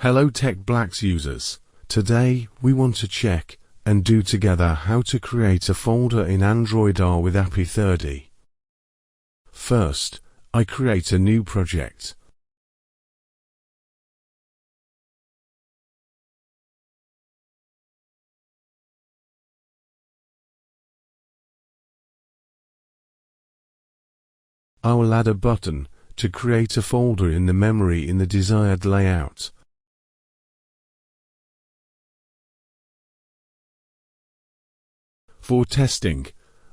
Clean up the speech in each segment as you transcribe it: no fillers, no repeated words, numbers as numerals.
Hello Tech Blacks users. Today we want to check and do together how to create a folder in Android R with API 30. First, I create a new project. I will add a button to create a folder in the memory in the desired layout. For testing,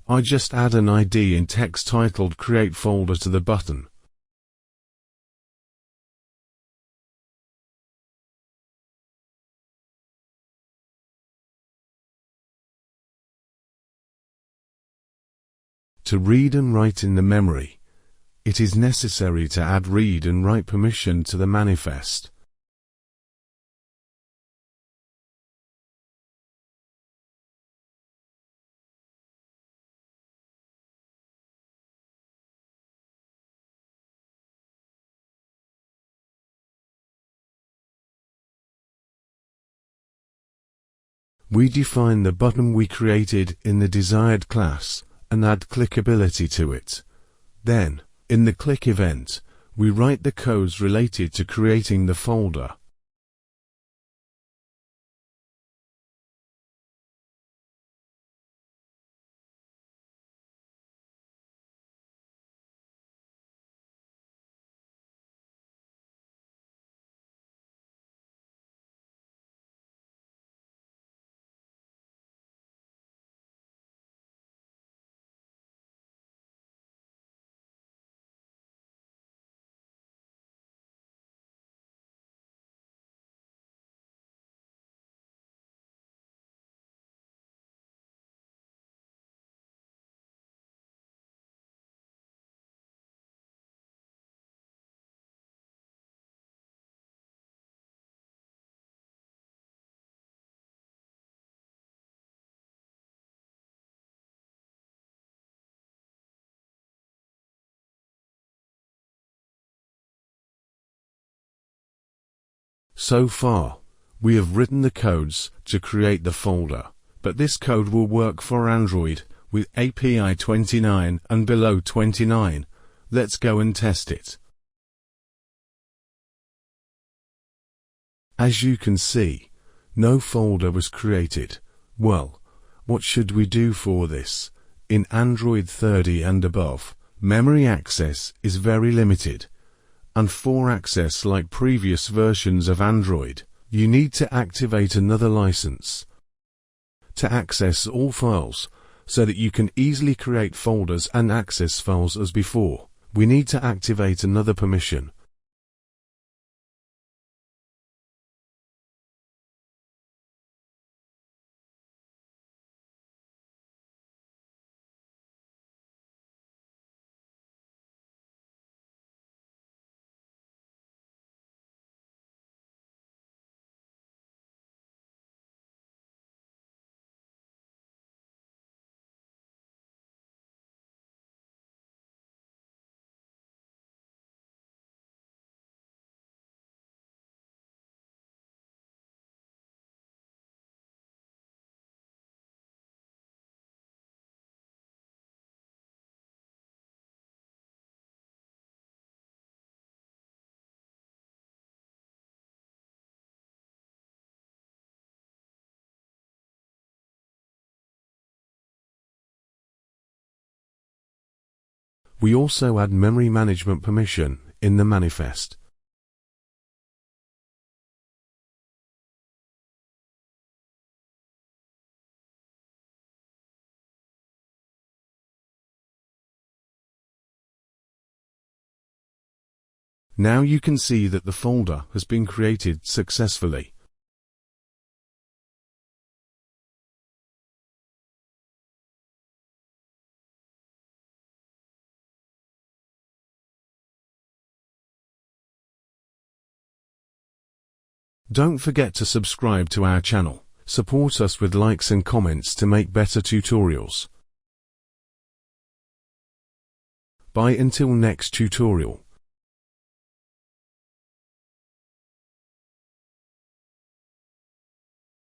I just add an ID in text titled Create Folder to the button. To read and write in the memory, it is necessary to add read and write permission to the manifest. We define the button we created in the desired class and add clickability to it. Then, in the click event, we write the codes related to creating the folder. So far, we have written the codes to create the folder, but this code will work for Android with API 29 and below 29. Let's go and test it. As you can see, no folder was created. Well, what should we do for this? In Android 30 and above, memory access is very limited. And for access like previous versions of Android, you need to activate another license to access all files so that you can easily create folders and access files as before. We need to activate another permission. We also add memory management permission in the manifest. Now you can see that the folder has been created successfully. Don't forget to subscribe to our channel. Support us with likes and comments to make better tutorials. Bye until next tutorial.